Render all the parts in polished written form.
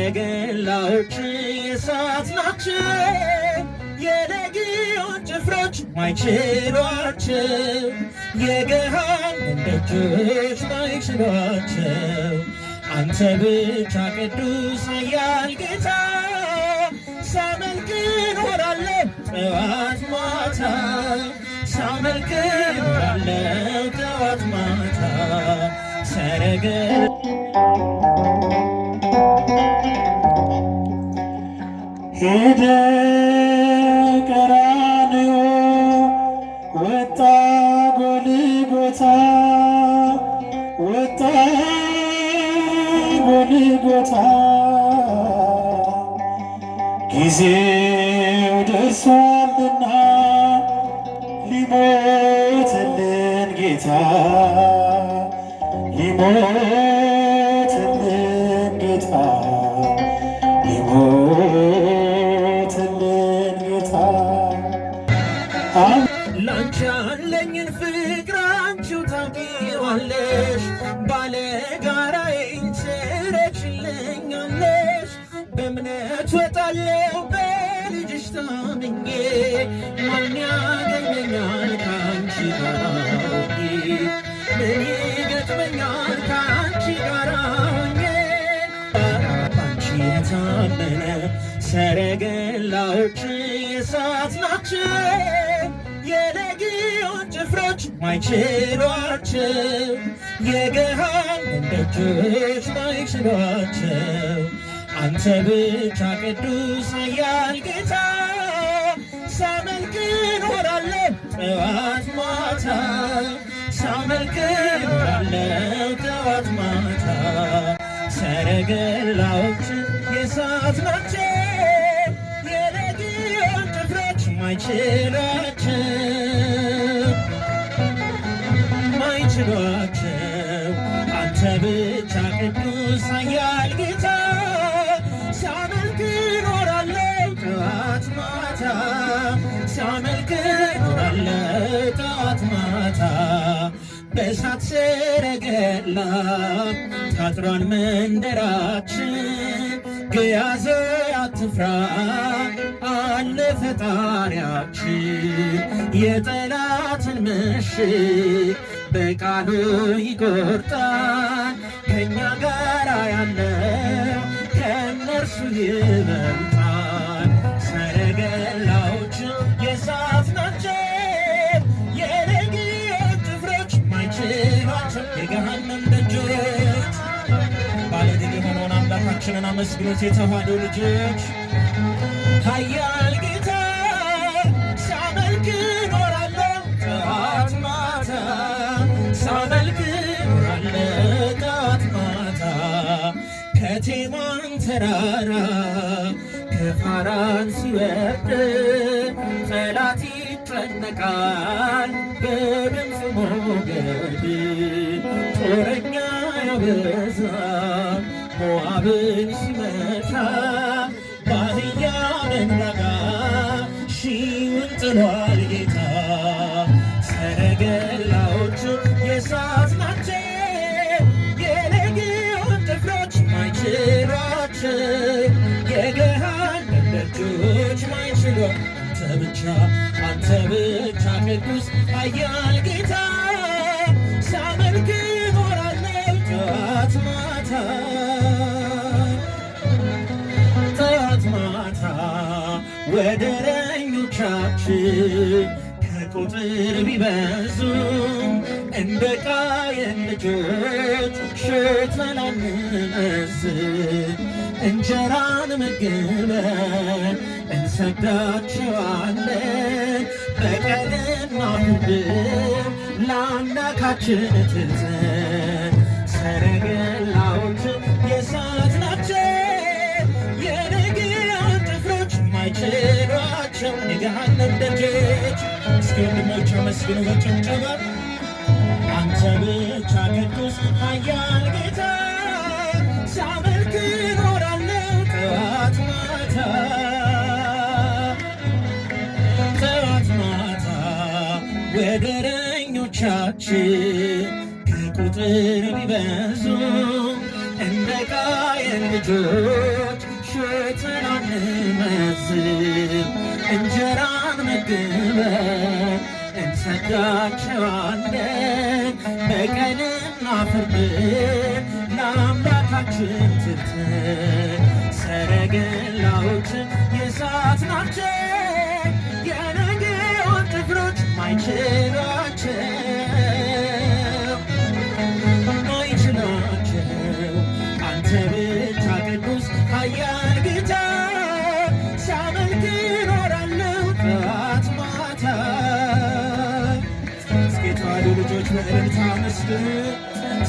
ሰረገላዎች የእሳት ናቸው የለጊዮን ጭፍሮች ማይችሏቸው የገሃነም ደጆች ማይችሏቸው አንተ ብቻ ቅዱስ ኃያል ጌታ ሳመልክ እኖራለሁ ጠዋት ማታ ሳመልክ እኖራለሁ ጠዋት ማታ ሄደ ቀራንዮ ወጣ ጎልጎታ ወጣ ጎልጎታ ጊዜው ደርሷልና ሊሞትልን ጌታ ሊሞትልን ጌታ ሊሞትልን ጌታ ላንቺ ያለኝን ፍቅር አንቺው ታውቂዋለሽ ባለጋራዬን ትረጂልኛለሽ በእምነት ወጣለሁ በልጅሽ ታምኜ ማን ያገኘኛል ከአንቺ ጋር ምን ይገጥመኛል ከአንቺ ጋር ሆኜ ባንቺ የታመነ ሰረገላዎች የእሳት ናቸው የለጊዮን ጭፍሮች ማይችሏቸው የገሃነም ደጆች ማይችሏቸው አንተ ብቻ ቅዱስ ኃያል ጌታ ሳመልክ እኖራለሁ ጠዋት ማታ ሳመልክ እኖራለሁ ጠዋት ማታ ሰረገላዎች የእሳት ናቸው የለጊዮን ጭፍሮች ማይችሏቸው አንተ ብቻ ቅዱስ ኃያል ጌታ ሳመልክ እኖራለሁ ጠዋት ማታ ሳመልክ እኖራለሁ ጠዋት ማታ በእሳት ሰረገላ ታጥሯል መንደራችን ግያዘ አትፍራ አለ ፈጣሪያችን የጠላትን ምሽግ በቃሉ ይቆርጣል ከእኛ ጋር ያለው ከእነርሱ ይበልጣል ሰረገላዎች የእሳት ናቸው የለጊዮን ጭፍሮች ማይችሏቸው የገሃነም ደጆች ባለድል የሆነውን አምላካችንን አመስግኑት የተዋሕዶ ልጆች ኃያል ጌታ ሳመልክ እኖራለሁ ጠዋት ማታ ሳመልክ እኖራለሁ ጠዋት ማታ ከቴማን ተራራ ከፋራን ሲወርድ ጠላት ይጨነቃል በድምፅ ሞገድ ጦረኛ ያበዛ ሞዓብን ሲመታ ባህያ መንጋጋ ሺውን ጥሏል ጌታ ሰረገላዎቹ የእሳት ናቸው የለጊዮን ጭፍሮች ማይችሏቸው የገሃነም ደጆች ማይችሏቸው አንተ ብቻ ቅዱስ ኃያል ጌታ ሳመልክ እኖራለሁ ጠዋት ማታ ጠዋት ማታ ወደረኞቻችን ከቁጥር ቢበዙም እንደ ቃየን ልጆች ሽተን አንመስል እንጀራን መግበን እንሰዳቸዋለን በቀንና እሑድ ለአምላካችን ትተን ሰረገላዎች የእሳት ናቸው የለጊዮን ጭፍሮች ማይችሏቸው የገሃነም ደጆች እስኪ ወንድሞች አመስግኑ በጭብጨባ አንተ ብቻ ቅዱስ ኃያል ጌታ ሳመልክ እኖራለሁ ጠዋት ማታ ጠዋት ማታ ወደረኞቻችን ከቁጥር ቢበዙ እንደ ቃየን ልጆች አሽተን አንመዝም እንጀራን መግበን እንሰዳቸዋለን በቀንና ፍርድን ለአምላካችን ትተን ሰረገላዎችን የእሳት ናቸው የነገውን ጭፍሮች ማይችሏቸው አንተ ብቻ ቅዱስ ኃያል ጌታ ሳመልክ እኖራለሁ ጠዋት ማታ። እስኪ የተዋሕዶ ልጆች በእልልታ መስግኑ።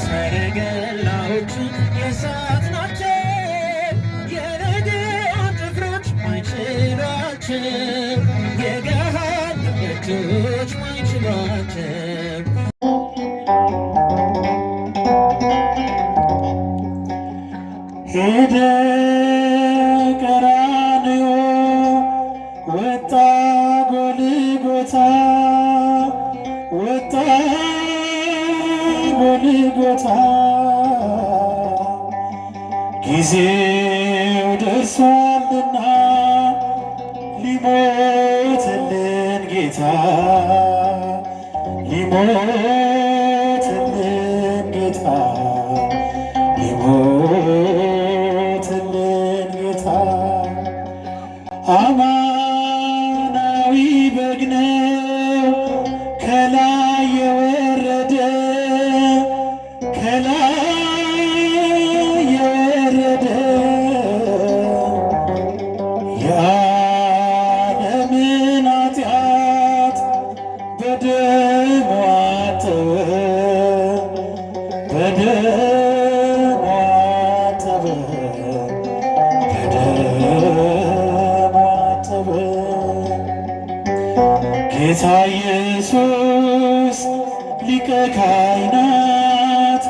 ሰረገላዎቹ የእሳት ናቸው የነገውን ጭፍሮች ማይችሏቸው የገሃነም ደጆች ማይችሏቸው ሄደ ቀራንዮ ወጣ ጎልጎታ ወጣ ጎልጎታ ጊዜው ደርሷልና ሊሞትልን ጌታ ሊሞትልን ጌታ አማናዊ በግ ነው ከላይ የወረደ ከላይ የወረደ የዓለምን ኃጢአት በደሙ አጠበ በደሙ አጠበ ጌታ ኢየሱስ ሊቀ ካህናት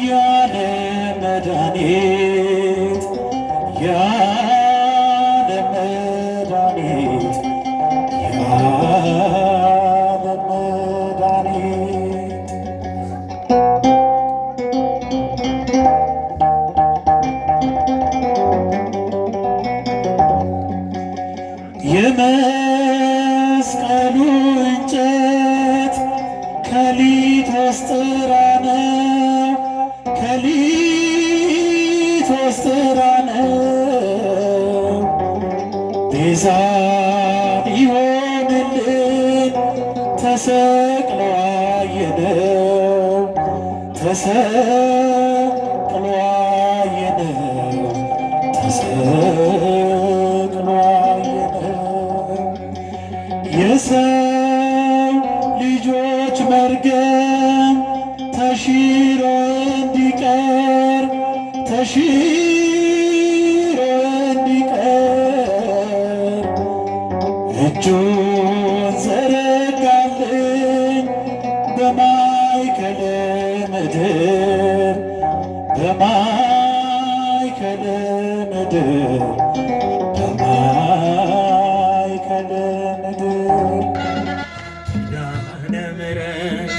የዓለም መድኃኒት የዓለም መድኃኒት የዓለም መድኃኒት የመስቀሉ እንጨት ከሊቶስጥራ ነው ከሊቶስጥራ ነው ቤዛ ሊሆንልን ተሰቅሎ አየነው ተሰቅሎ አየነው ተሰቅሎ የሰው ልጆች መርገም ተሽሮ እንዲቀር ተሽሮ እንዲቀር እጁን ዘረጋልን በማእከለ ምድር በማእከለ ምድር በማእከለ ምድር ኪዳነ ምሕረት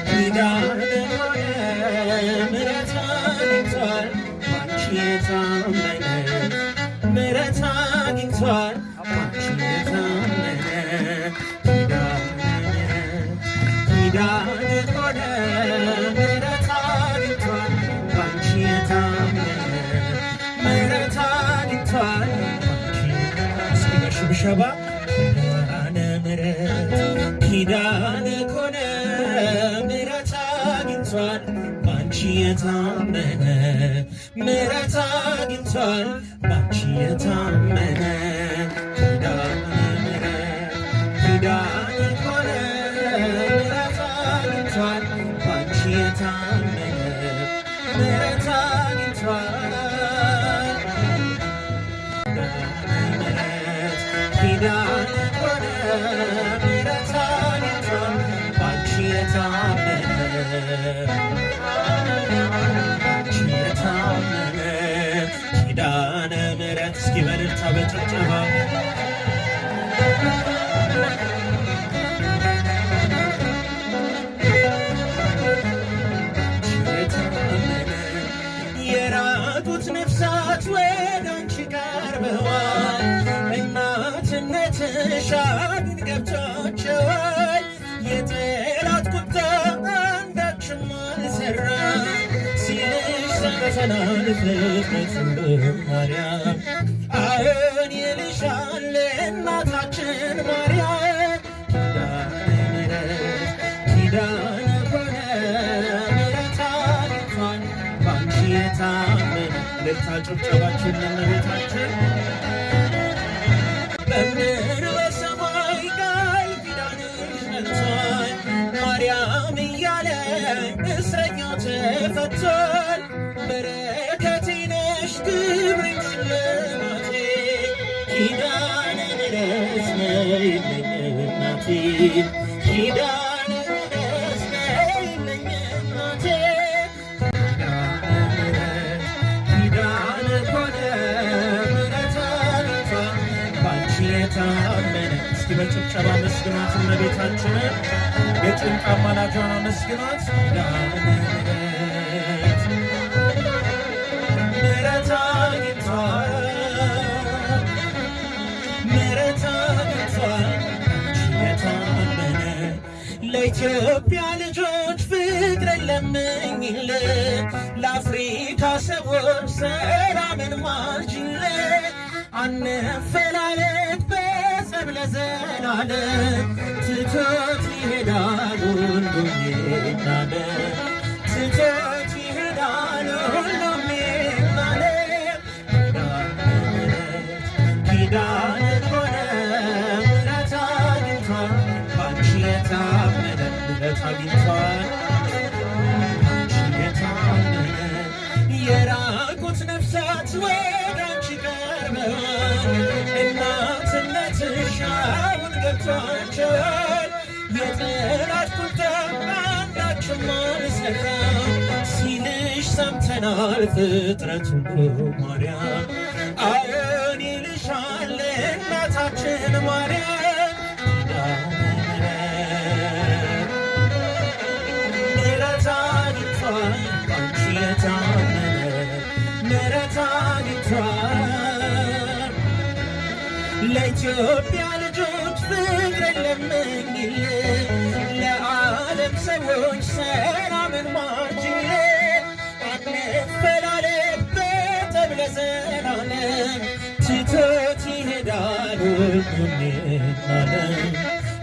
ኪዳነ ምሕረት አግኝቷል ባንቺ የታመነ ምሕረት አግኝቷል ባንቺ የታመነ ኪዳነ ምሕረት አግኝቷል ባንቺ የታመነ ምሕረት አግኝቷል ባንቺ ሽብሸባ ኪዳነ ምሕረት ኪዳነ ኮነ ምሕረት አግኝቷል ባንቺ የታመነ ምሕረት አግኝቷል ባንቺ የታመነ ኪዳነ ምሕረት ኪዳነ ኮነ ምሕረት አግኝቷል ባንቺ የታመነ ምሕረት አግኝቷል ኪዳነ ኮነ ምሕረት አግኝቷል ባንቺ የታመነ ባንቺ የታመነ ኪዳነ ምሕረት እስኪ በእልልታ በጭብጨባ የራቁት ነፍሳት ወደ አንቺ ጋር ቀርበዋል። እናትነትሽ ዓይን ገብቷቸዋል። የጠላት ቁጣ አንዳችም አልሠራም። ሲልሽ ሰምተናል ፍጥረት ሁሉ ማርያም አዎን ይልሻል እናታችን ማርያም ኪዳነ ምሕረት አግኝቷል ባንቺ የታመነ እልልታ ጭብጨባችን ለእመቤታችን በምድር በሰማይ ቃል ኪዳንሽ ጸንቷል ማርያም እያለ እስረኛው ተፈቷል። በረከቴ ነሽ ክብሬም ሽልማቴ ኪዳነ ምሕረት ነይልኝ እናቴ ኪዳነ ምሕረት ነይልኝ እናቴ ኪዳነ ምሕረት አግኝቷል ባንቺ የታመነ እስኪ በጭብጨባ መስግናት እመቤታችንን የጭንቅ አማላጇን አመስግናት። ኪዳነ ምሕረት አግኝቷል ምሕረት አግኝቷል የታመነ ለኢትዮጵያ ልጆች ፍቅርን ለምኝልን ለአፍሪካ ሰዎች ሰላምን ማልጅልን አንፈላለግ በጸብ ለዘላለም ትቶት ይሄዳል ሁሉም ይናለን ትቶት ይሄዳል ሁሉም ይናለን ኪዳነ ምሕረት አግኝቷል ባንቺ የታመነ ምሕረት አግኝቷል ባንቺ የታመነ የራቁት ነፍሳት ወደ አንቺ ቀርበዋል። እናትነትሽ አሁን ገብቷቸዋል። የጠላት ቁጣ አንዳችም አልሠራም ሲልሽ ሰምተናል ፍጥረት ሁሉ ማርያም አዎን ይልሻል እናታችን ማርያም ምሕረት አግኝቷል ባንቺ የታመነ ምሕረት አግኝቷል ለኢትዮጵያ ልጆች ፍቅርን ለምኝልን ለዓለም ሰዎች ሰላምን ማልጅልን አንፈላለግ በጠብ ለዘላለም ትቶት ይሄዳል ሁሉም ይናለን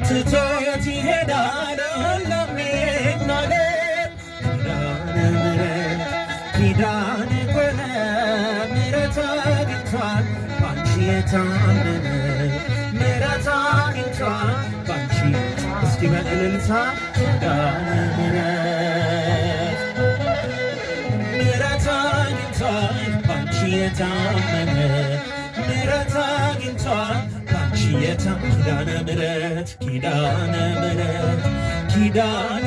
ትቶት ይሄዳል ሁሉም ይናለን ኪዳነ ምሕረት አግኝቷል ባንቺ የታመነ ምሕረት አግኝቷል ባንቺ እስኪ በእልልታ ኪዳነ ምሕረት አግኝቷል ባንቺ የታመነ ምሕረት አግኝቷል ባንቺ ኪዳነ ምሕረት ኪዳነ ምሕረት ኪዳነ